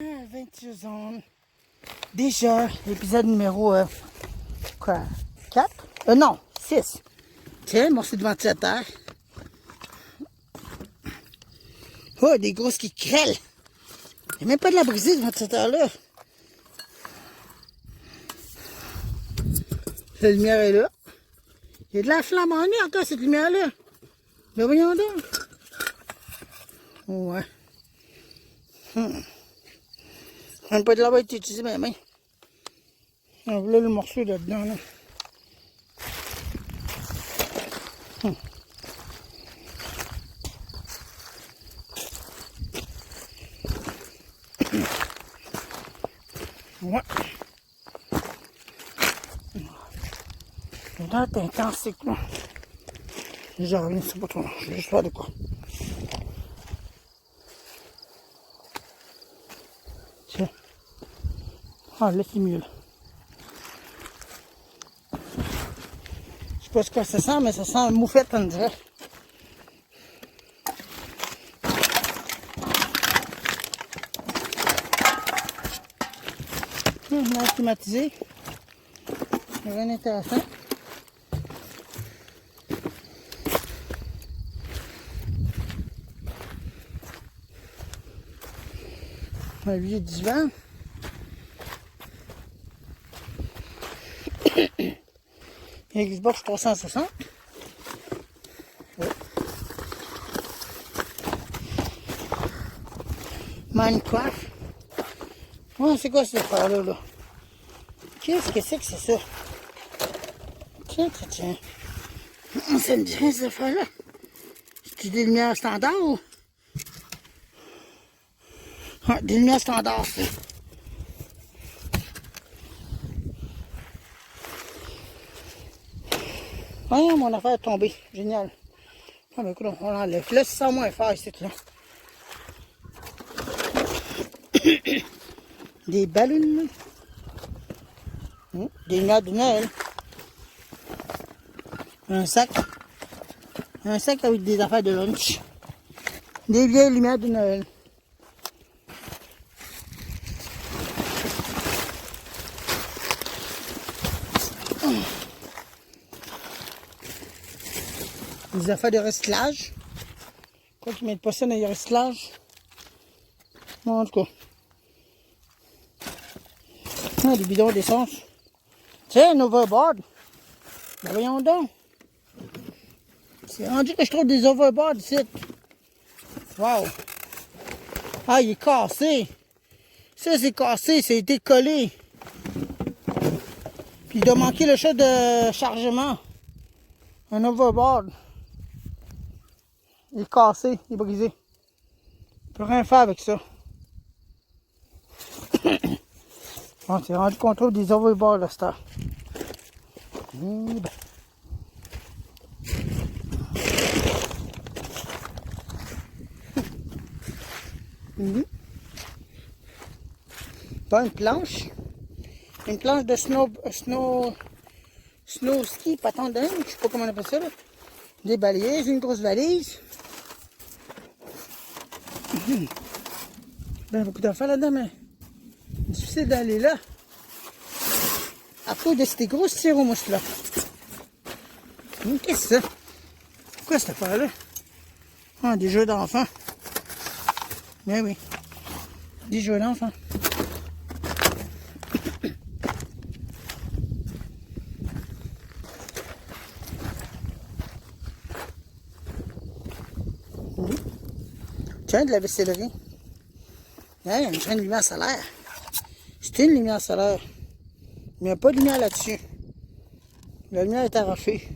26 ans. Déjà, l'épisode numéro 4? Non, 6. Tiens, morceau de ventilateur. Oh, des grosses qui crêlent. Il n'y a même pas de la brisée, ce ventilateur-là. La lumière est là. Il y a de la flamme en nez encore, cette lumière-là. Mais voyons donc. Ouais. Même pas de la été utilisée mes mains. On voulait le morceau là-dedans, là. Ouais. Là, t'es intense, c'est quoi? Je reviens, c'est pas trop long. Je vais juste faire de quoi. Tiens. Ah, là, c'est mieux, là. Je sais pas ce que ça sent, mais ça sent moufette, on dirait. On a climatisé. C'est bien intéressant. Un vieux divan. Xbox 360. Ouais. Minecraft. Ouais, c'est quoi cette affaire-là, là? Qu'est-ce que c'est ça? Tiens. Ça me dit rien, cette affaire-là. C'est des lumières standards ou? Ouais, des lumières standards, ça. Voyons, mon affaire est tombée. Génial. Ah, mais écoute, on l'enlève. Là, c'est ça moins fort ici, là. Des ballons. Des lumières de Noël. Un sac. Un sac avec des affaires de lunch. Des vieilles lumières de Noël. Des affaires de recyclage. Quoi qu'ils mettent pas ça dans les recyclages. Bon, en tout cas. Ah, des bidons d'essence. Tiens, un overboard. Ben, voyons donc. C'est rendu que je trouve des overboards ici. Wow. Ah, il est cassé. Ça, c'est cassé. Ça a été collé. Puis il doit manquer le chat de chargement. Un overboard. Il est cassé. Il est brisé. On peut rien faire avec ça. Bon, c'est rendu qu'on trouve des overboards là, cette heure. Bon, une planche. Une planche de snow ski, patin dingue, je sais pas comment on appelle ça, là. Des balayeses, une grosse valise. Ben, beaucoup d'affaires là-dedans, mais difficile d'aller là. À cause de ces grosses styromousse là. Qu'est-ce que c'est ça? Pourquoi cette affaire-là? Ah, des jeux d'enfants. Ben oui. Des jeux d'enfants. Tiens, de la vaisselerie. Hein, il y a une lumière solaire. C'est une lumière solaire. Il n'y a pas de lumière là-dessus. La lumière est arrachée.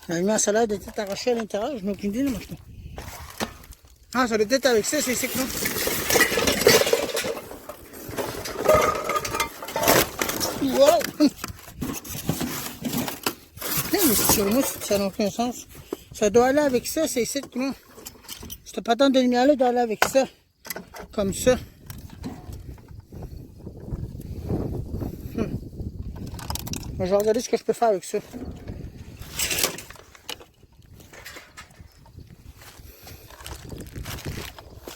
La lumière solaire doit être arrachée à l'intérieur. Je n'ai aucune idée, moi. Ah, ça doit être avec ça, c'est que non. Wow! Mais sur moi, ça n'a aucun sens. Ça doit aller avec ça, c'est ici que non. Cette patente de lumière-là doit aller avec ça. Comme ça. Je vais regarder ce que je peux faire avec ça.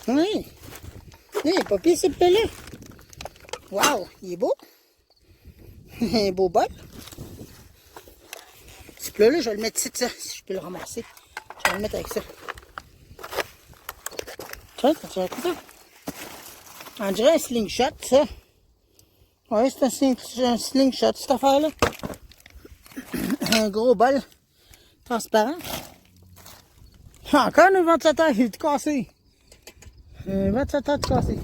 Oui. Il est pas pire, ce plat-là. Wow, il est beau. Un beau bol. Ce plat-là, je vais le mettre ici, ça, si je peux le ramasser. Je vais le mettre avec ça. Ça, ça. On dirait un slingshot, ça. Oui, c'est un slingshot, cette affaire-là. Un gros bol transparent. Encore un ventilateur, il est cassé. Un ventilateur cassé.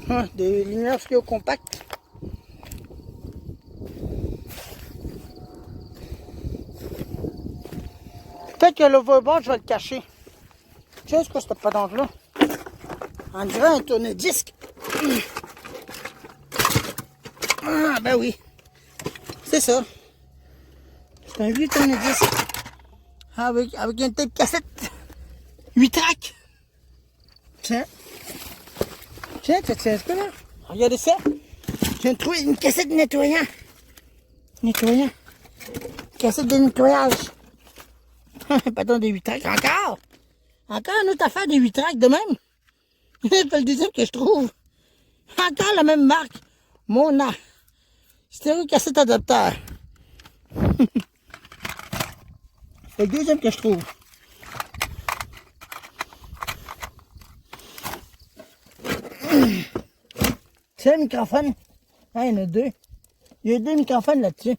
Ah, des lumières fluo compactes. Peut-être que l'overboard, je vais le cacher. Tu sais ce que cette patente-là? On dirait un tourne-disque. Ah, ben oui. C'est ça. C'est un vieux tourne-disque. Avec une tête cassette. 8 tracks. Tiens. Tiens, ce que là? Regardez ça. Je viens de trouver une cassette de nettoyant. Nettoyant. Cassette de nettoyage. Pardon, de 8 tracks. Encore. Encore une autre affaire de 8 tracks de même. C'est pas le deuxième que je trouve. Encore la même marque. Mona. Stéréo cassette adapteur. C'est le deuxième que je trouve. C'est le microphone. Ah, il y en a deux. Il y a deux microphones là-dessus.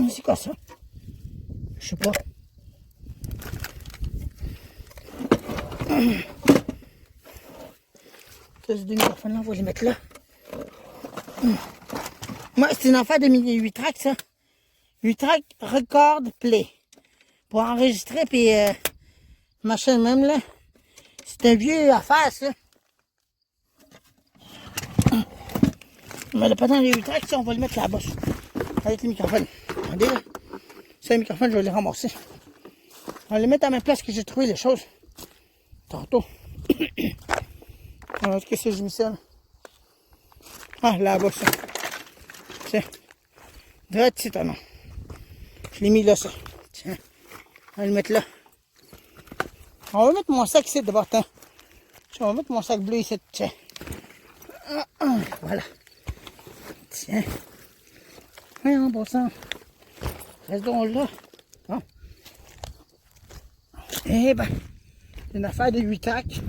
C'est quoi ça? Je sais pas. Ces deux microphones là, on va les mettre là. Moi, c'est une affaire de 8 tracks, ça. 8 tracks record play. Pour enregistrer, puis machin même, là. C'est un vieux affaire, ça. Mais le patin des 8 tracks, ça, on va le mettre là-bas. Avec le microphone. Regardez, là. C'est un microphone, je vais les ramasser. On va les mettre à la même place que j'ai trouvé les choses. Tantôt. Alors, qu'est-ce que j'ai mis ça, là? Ah, là-bas, ça. Tiens. Droit ici, non. Je l'ai mis là, ça. Tiens. On va le mettre là. On va mettre mon sac ici d'abord. Tiens. On va mettre mon sac bleu ici. Tiens. Voilà. Tiens. Oui, en bon sang. Reste donc là. Bon. Eh ben, une affaire de 8 tracks.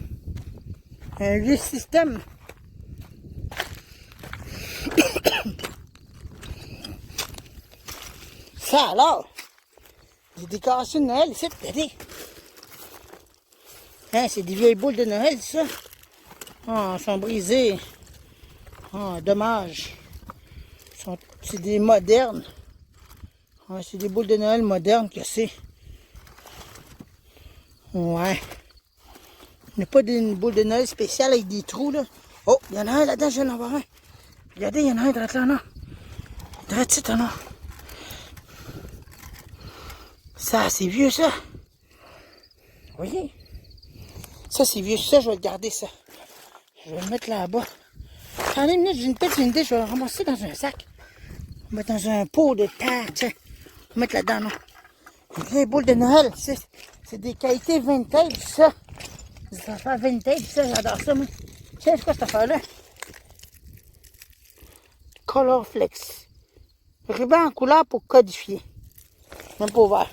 Un vieux système. Ça alors, des décorations de Noël ici, regardez. Hein, c'est des vieilles boules de Noël, ça. Ah, elles sont brisées. Ah, dommage. C'est des modernes. Ah, c'est des boules de Noël modernes que c'est. Ouais. Il n'y a pas une boule de Noël spéciale avec des trous, là. Oh, il y en a un là-dedans, je vais en avoir un. Regardez, il y en a un direct là, non. Direct là, non. Ça, c'est vieux, ça. Vous voyez? Ça, c'est vieux. Ça, je vais le garder, ça. Je vais le mettre là-bas. Attendez une minute, j'ai une petite idée. Je vais le ramasser dans un sac. On va mettre dans un pot de terre, tiens. On va mettre là-dedans, non. Les boules de Noël, c'est des qualités vintage, ça. Des affaires vintage, ça, j'adore ça, moi. Tiens, c'est quoi cette affaire-là? Color Flex. Ruban en couleur pour codifier. Même pas ouvert.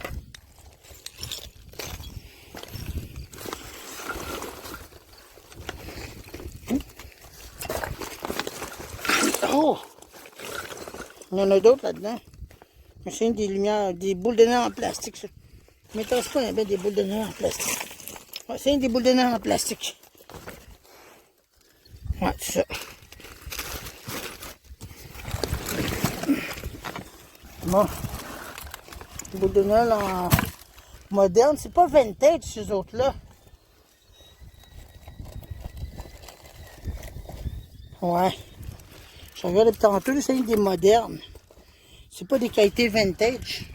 Oh! Il y en a d'autres là-dedans. C'est des lumières, des boules de neige en plastique, ça. Mais t'as pas bien des boules de neige en plastique. Ouais, c'est des boules de neige en plastique. Ouais, c'est ça. Bon. Des boules de neige en moderne. C'est pas vintage, ces autres-là. Ouais. Je regarde depuis tantôt, c'est des modernes. C'est pas des qualités vintage.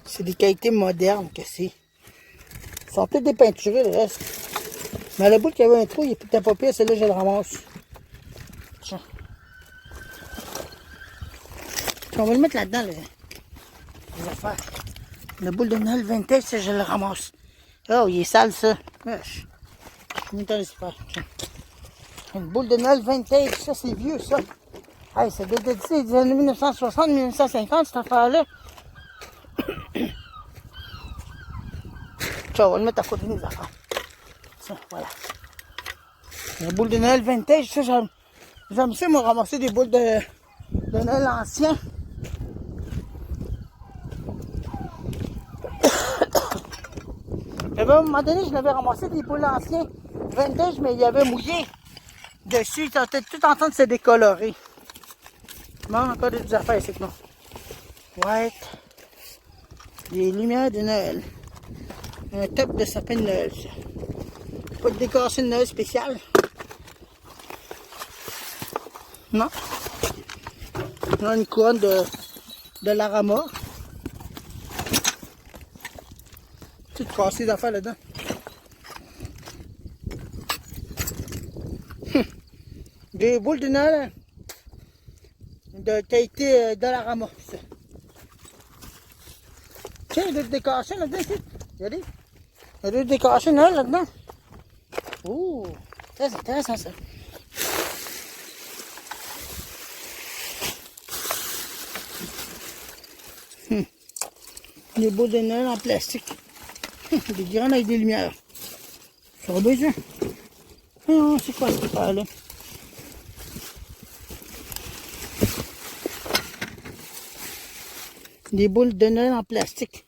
C'est des qualités modernes que c'est. Ils sont tous dépeinturés, le reste. Mais le bout qu'il y avait un trou, il était pas pire, celle-là, je le ramasse. Tiens. On va le mettre là-dedans, les affaires. Le boule de Noël vintage, ça, je le ramasse. Oh, il est sale, ça. Wesh. Je m'étonne de faire. Une boule de Noël vintage, ça, c'est vieux, ça. Hey, ça doit être des années 1960, 1950, cette affaire-là. Tiens, on va le mettre à côté de nos affaires. Ça, voilà. La boule de Noël vintage, ça, j'aime ça, moi, ramasser des boules de Noël anciens. À un moment donné, je l'avais ramassé des boules anciens vintage, mais il y avait mouillé dessus. Ils étaient tout en train de se décolorer. Bon, encore des affaires ici que non. White. Des lumières de Noël. Un top de sapin de Noël, ça. Pas de décoration de Noël spéciale. Non. On a une couronne de Larama. Tout cassé d'affaires là-dedans. Des boules de Noël de qualité Dollarama. Tiens, il y a des décorations là-dedans, ici. Regardez. Il y a des décorations de Noël là-dedans. Ouh, très intéressant ça. Des boules de Noël en plastique. Des guirlandes avec des lumières. Ça va bien ça. Non, c'est quoi cette affaire-là? Des boules de Noël en plastique.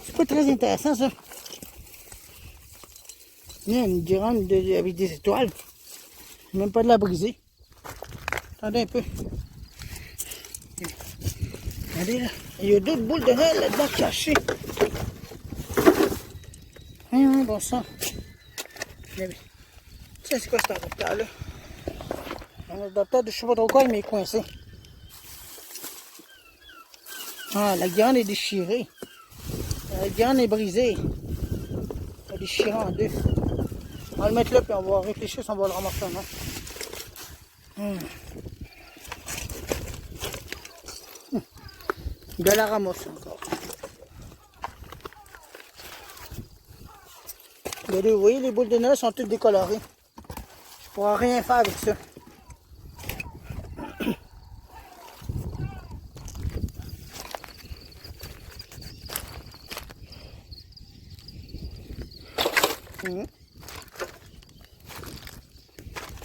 C'est pas très intéressant ça. Il y a une guirlande avec des étoiles. Même pas de la briser. Attendez un peu. Regardez là. Il y a d'autres boules de Noël là-dedans cachées. Bon sang. Ça, c'est quoi cet adaptateur-là? Un adaptateur de je sais pas trop quoi, il m'est coincé. Ah, la guirlande est déchirée. La guirlande est brisée. Elle est déchirée en deux. On va le mettre là, puis on va réfléchir si on va le ramasser ou non. De la ramasser encore. Regardez, vous voyez, les boules de Noël sont toutes décolorées. Je pourrai rien faire avec ça.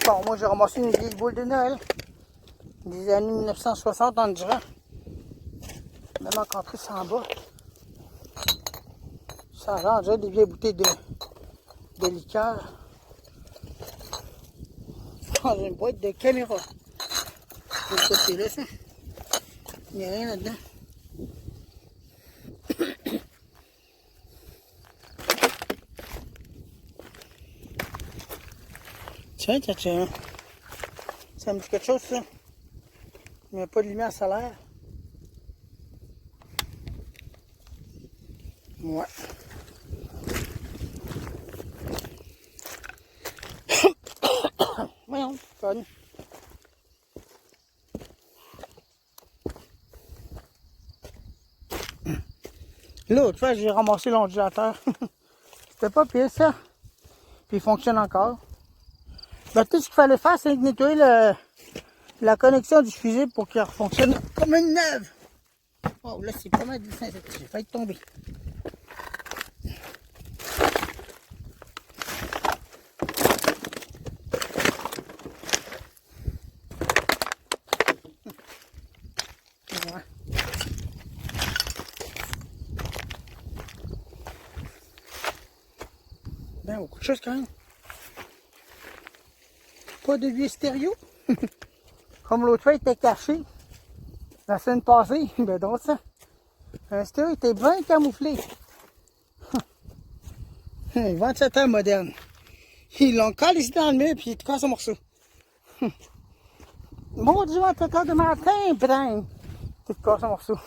Bon, moi j'ai ramassé une vieille boule de Noël des années 1960, on dirait. Même encore plus en bas. Ça a l'air, on dirait des vieilles bouteilles de liqueur. Dans une boîte de caméra. De ce côté-là, ça. Il n'y a rien là-dedans. Tiens. Ça me dit quelque chose, ça. Il n'y a pas de lumière solaire. Ouais. Voyons, conne. L'autre fois, j'ai ramassé l'ondulateur. C'était pas pire, ça. Puis il fonctionne encore. Ben, tout ce qu'il fallait faire, c'est nettoyer la connexion du fusible pour qu'il fonctionne comme une neuve. Oh, là, c'est pas mal difficile. J'ai failli tomber. Ouais. Ben, beaucoup de choses quand même. Pas de vieux stéréo. Comme l'autre fois, il était caché. La semaine passée, ben drôle ça. Un stéréo était bien camouflé. Ils vendent cette heure moderne. Ils l'ont collé ici dans le mur puis ils te cassent un morceau. Mon Dieu, à 7 heures de matin, putain! Tu te casses un morceau.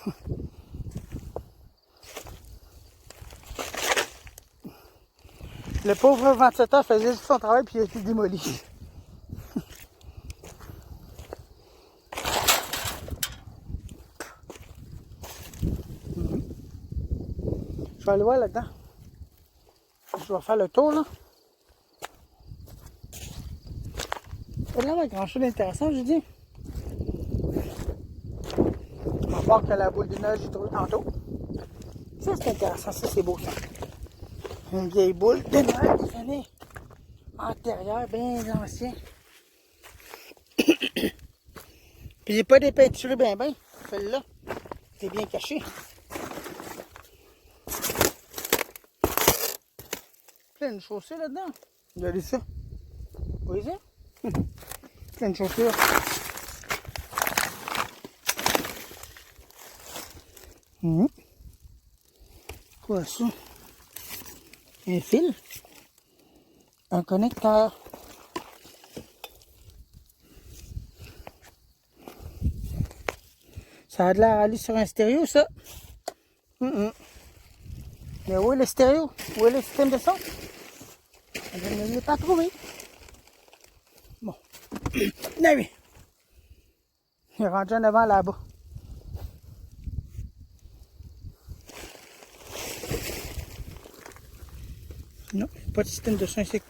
Le pauvre ventilateur faisait juste son travail puis il a été démoli. Je vais aller voir là-dedans. Je vais faire le tour là. Il y a pas grand chose d'intéressant, je dis. À part que la boule de neige, j'ai trouvé tantôt. Ça, c'est intéressant. Ça, c'est beau, ça. Une vieille boule de neige des années antérieures, bien anciennes. Puis, j'ai pas dépeinturé bien. Celle-là, c'est bien caché. Plein de chaussures là-dedans. Regardez ça. Vous voyez ça? Plein de chaussures. Quoi ça? Un fil. Un connecteur. Ça a de l'air à aller sur un stéréo, ça. Mais où est le stéréo? Où est le système de son? Je ne l'ai pas trouvé. Bon. Non, oui. Il est rendu en avant là-bas. Non, pas de système de son ici.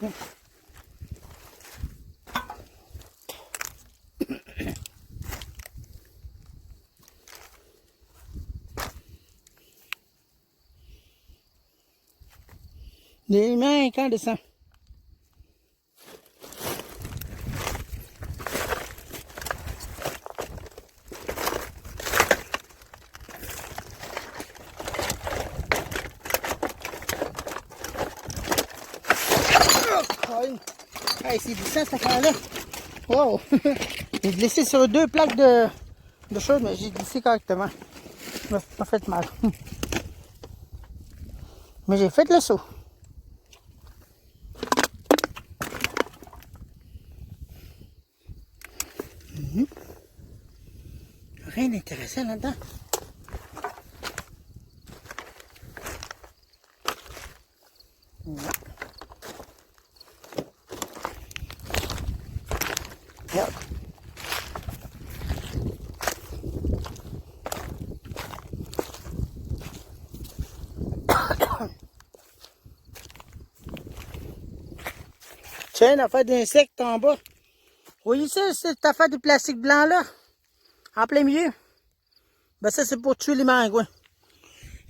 Les mains, quand descend. Hey, c'est glissant cette affaire-là. Wow! J'ai glissé sur 2 plaques de choses, mais j'ai glissé correctement. Ça m'a pas fait mal. Mais j'ai fait le saut. Rien d'intéressant là-dedans. Regarde. Tiens, une affaire d'insectes en bas. Vous voyez ça, cette affaire de plastique blanc là? En plein milieu. Ben ça, c'est pour tuer les maringouins.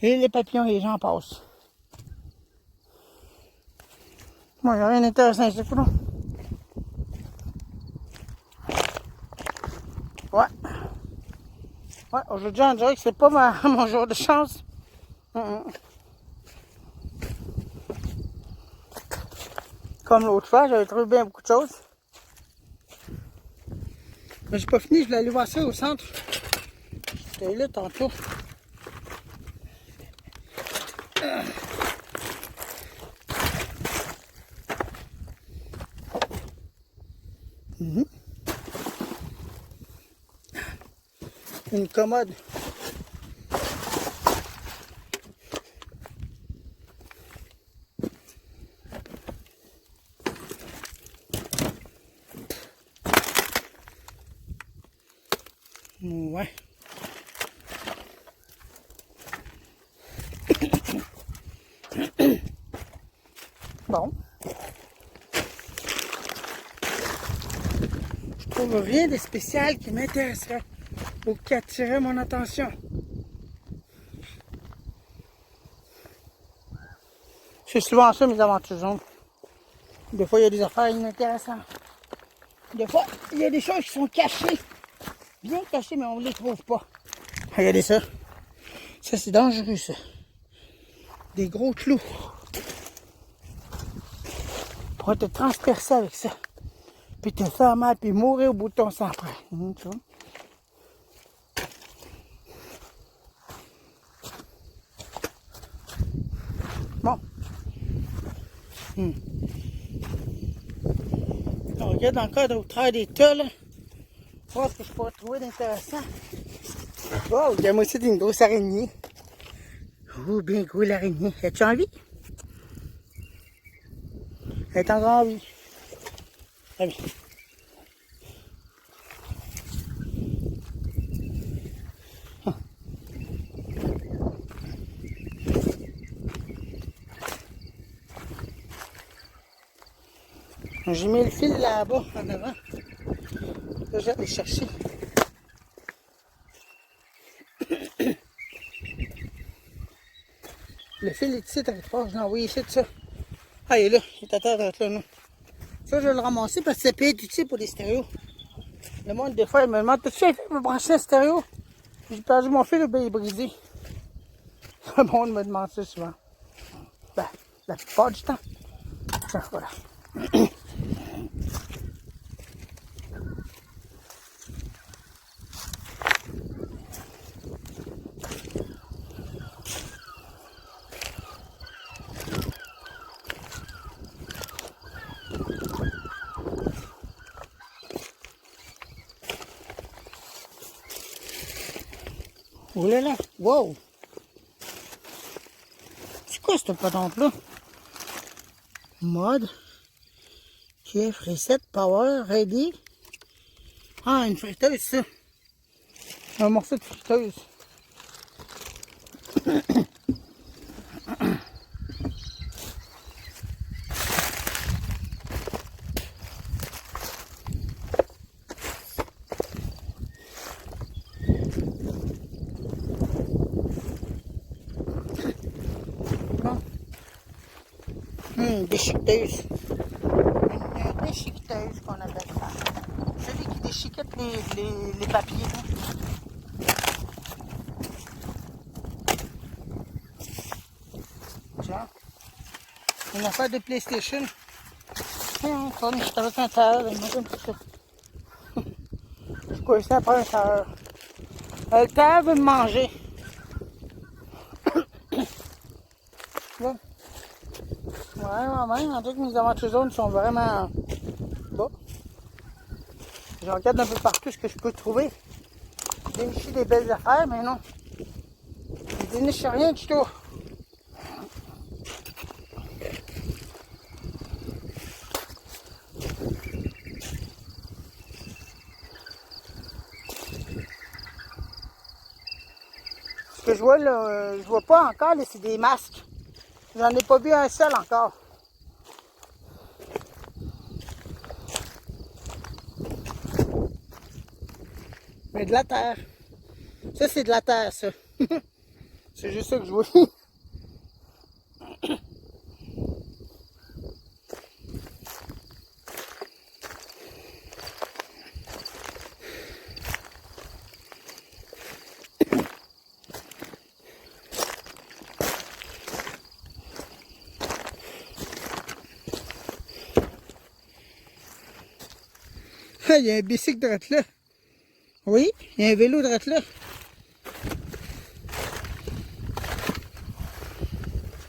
Et les papillons, les gens passent. Moi, il n'y a rien d'intéressant ici, non? Ouais. Ouais, aujourd'hui, on dirait que c'est pas mon jour de chance. Comme l'autre fois, j'avais trouvé bien beaucoup de choses. Mais j'ai pas fini, je voulais aller voir ça au centre. J'étais là tantôt. Une commode. Ouais. Bon. Je trouve rien de spécial qui m'intéresserait ou qui attirerait mon attention. C'est souvent ça mes aventures jaunes. Des fois il y a des affaires inintéressantes. Des fois il y a des choses qui sont cachées. Bien cachées mais on ne les trouve pas. Regardez ça. Ça c'est dangereux ça. Des gros clous. On pourrait te transpercer avec ça. Puis te faire mal, puis mourir au bout de ton sang après. Tu vois? Bon. On regarde encore au travers des tas, là. Voir ce que je pourrais trouver d'intéressant. Oh, regarde-moi aussi une grosse araignée. Oh, bien gros l'araignée. As-tu envie? Elle est encore en vie. Très bien. J'ai mis le fil là-bas, en avant. Là, je vais aller chercher. Le fil est ici, très fort. Je l'ai envoyé ici de ça. Ah, il est là. Il est à terre, là, non. Ça, je vais le ramasser parce que ça peut être utile pour les stéréos. Le monde, des fois, il me demande: t'as-tu fait pour brancher un stéréo? J'ai perdu mon fil, ben, il est brisé. Le monde me demande ça souvent. Ben, la plupart du temps. Tiens, voilà. Oh là là, wow! C'est quoi cette patente-là? Mode, Kiev, Reset, Power, Ready. Ah, une friteuse, ça. Un morceau de friteuse. Déchiqueteuse. Une déchiqueteuse qu'on appelle ça. Celui qui déchiquette les papiers. Tiens. Une affaire de PlayStation. Comme je t'avais un tailleur, il m'a comme ça. Je courais ça après un tailleur. Le tailleur veut me manger. Bon. Ouais, maman, en tout cas, mes aventures jaunes sont vraiment bas. Je regarde un peu partout ce que je peux trouver. Dénicher des belles affaires, mais non. Je déniche rien du tout. Ce que je vois là, je vois pas encore, là, c'est des masques. J'en ai pas vu un seul encore. Mais de la terre. Ça, c'est de la terre, ça. C'est juste ça que je vois. Il y a un bicycle droit là. Oui, il y a un vélo droit là.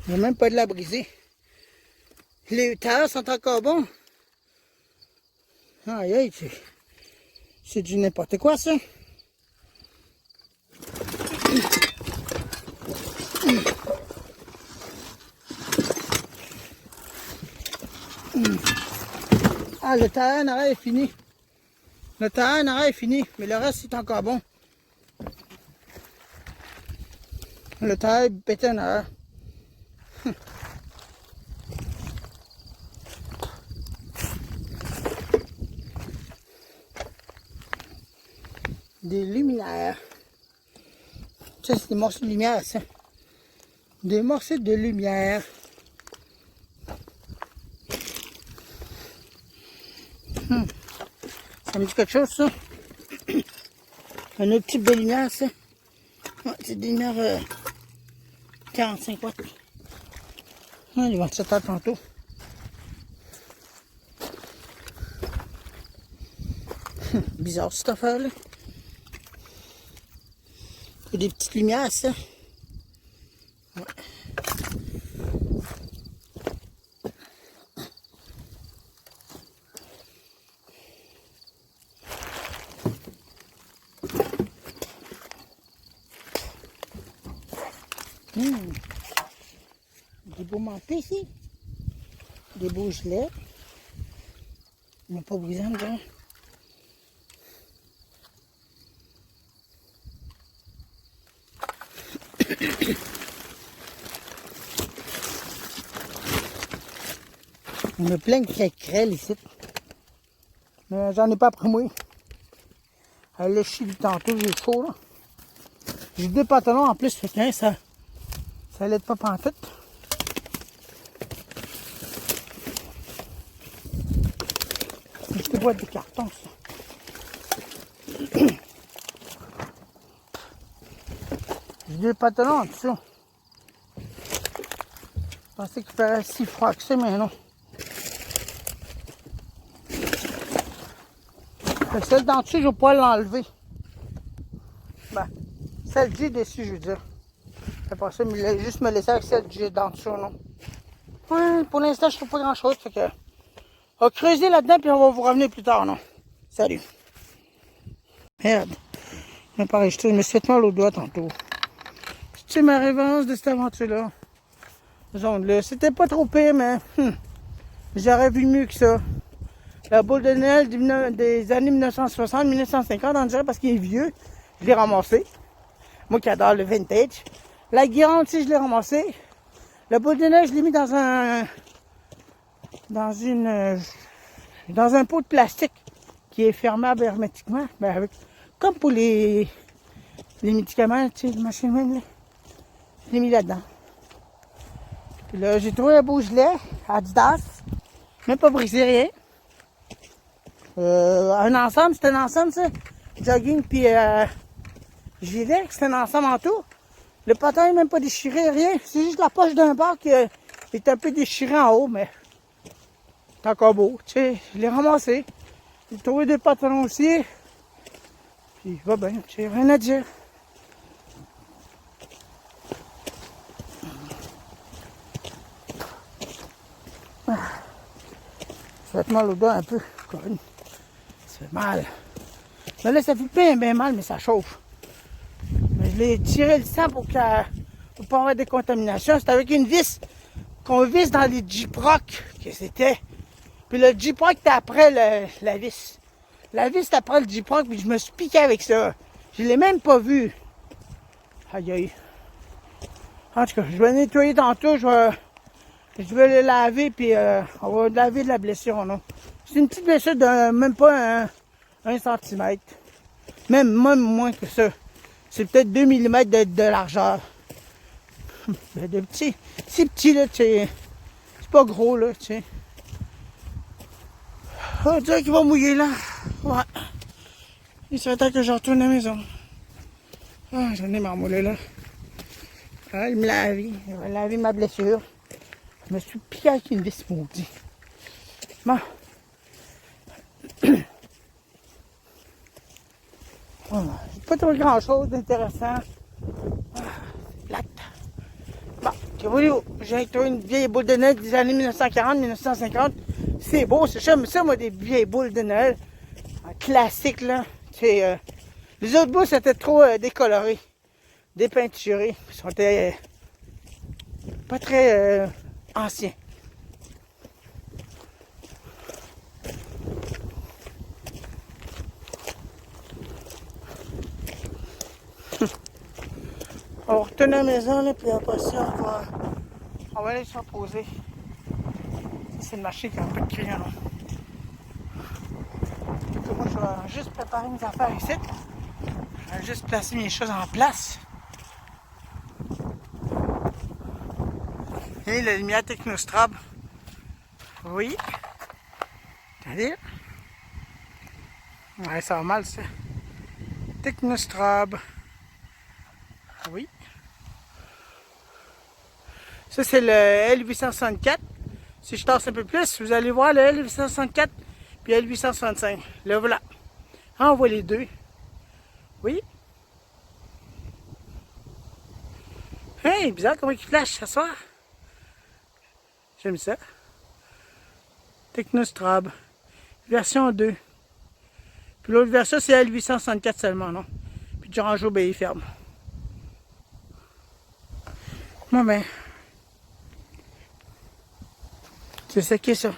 Il n'y a même pas de la brisée. Les tailles sont encore bons. Aïe, aïe, c'est du n'importe quoi, ça. Ah, le tailleur en arrière est fini. Le tailleur en arrière est fini, mais le reste, c'est encore bon. Le tailleur pété en arrière. Des luminaires. Ça, c'est des morceaux de lumière, ça. Des morceaux de lumière. Ça me dit quelque chose, ça. Un autre type de lumière, ça. Ouais, c'est des lumières 45 watts. Ouais, les 27 watts tantôt. Bizarre cette affaire-là. C'est des petites lumières, ça. Ouais. Des beaux manteaux ici. des beaux gilets. Ils n'ont pas brisé, on dirait. Il y a plein de crêles ici. Mais j'en ai pas pris moi. Elle l'a chié du tantôt, j'ai chaud là. J'ai 2 pantalons en plus, fait que ça l'aide pas pantoute. C'est des boîtes de carton ça. J'ai 2 pantalons en dessous. Je pensais qu'il ferait si froid que ça, mais non. Celle d'en dessous, je ne vais pas l'enlever. Ben, celle que j'ai dessus, je veux dire. C'est pas ça, mais juste me laisser avec celle que j'ai d'en dessous, non. Ouais, pour l'instant, je ne trouve pas grand-chose. Fait que, on va creuser là-dedans, puis on va vous revenir plus tard, non. Salut. Merde. Je me suis fait mal au doigt tantôt. C'est ma révérence de cette aventure-là. Zone-là. C'était pas trop pire, mais j'aurais vu mieux que ça. La boule de Noël des années 1960-1950, on dirait, parce qu'il est vieux. Je l'ai ramassé. Moi qui adore le vintage. La guirlande aussi, je l'ai ramassé. La boule de neige, je l'ai mis dans un pot de plastique qui est fermable hermétiquement. Ben comme pour les médicaments, tu sais, les machines même, là. Je l'ai mis là-dedans. Puis là, j'ai trouvé un beau gilet, Adidas. Même pas brisé rien. Un ensemble, c'est un ensemble, ça. Jogging puis gilet, c'est un ensemble en tout. Le pantalon n'est même pas déchiré, rien. C'est juste la poche d'un bord qui est un peu déchirée en haut, mais c'est encore beau. Tu sais, je l'ai ramassé. J'ai trouvé 2 pantalons aussi. Puis va bien, j'ai rien à dire. Ça fait mal au dos un peu. Ça fait mal. Mais là, ça fait bien mal, mais ça chauffe. Mais je l'ai tiré le sang pour pas avoir de contamination. C'est avec une vis qu'on visse dans les Gyproc que c'était. Puis le Gyproc était après la vis. La vis était après le Gyproc, puis je me suis piqué avec ça. Je l'ai même pas vu. Aïe aïe. En tout cas, je vais nettoyer tantôt. Je vais le laver, puis on va laver de la blessure, non? C'est une petite blessure de même pas un centimètre. Même moins que ça. C'est peut-être 2 mm de largeur. De petit. C'est petit, là, tu sais. C'est pas gros, là, tu sais. On dirait qu'il va mouiller, là. Ouais. Il serait temps que je retourne à la maison. Ah, j'en ai marmoulé, là. Ah, il me lave. Il va laver ma blessure. Je me suis piqué avec une vis maudite. Bon. Pas trop grand chose d'intéressant. C'est plate. Bon, que voulez-vous? J'ai trouvé une vieille boule de Noël des années 1940-1950. C'est beau, c'est ça, moi, des vieilles boules de Noël. Un classique, là. C'est, les autres boules, c'était trop décoloré, dépeinturé. Ils sont pas très anciens. On va retourner à la maison, là, puis après ça, on va aller se reposer. C'est le marché qui a un peu de crayon. Moi, je vais juste préparer mes affaires ici. Je vais juste placer mes choses en place. Et la lumière Technostrobe. Oui. Attendez. Ouais, ça va mal, ça. Technostrobe. Oui. Ça, c'est le L864. Si je tasse un peu plus, vous allez voir le L864 puis L865. Là, voilà. Ah, on voit les deux. Oui. Hey, bizarre comment il flash ce soir. J'aime ça. Technostrobe. Version 2. Puis l'autre version, c'est L864 seulement, non? Puis Durango, ben, il ferme. Bon, ben. C'est séché ça.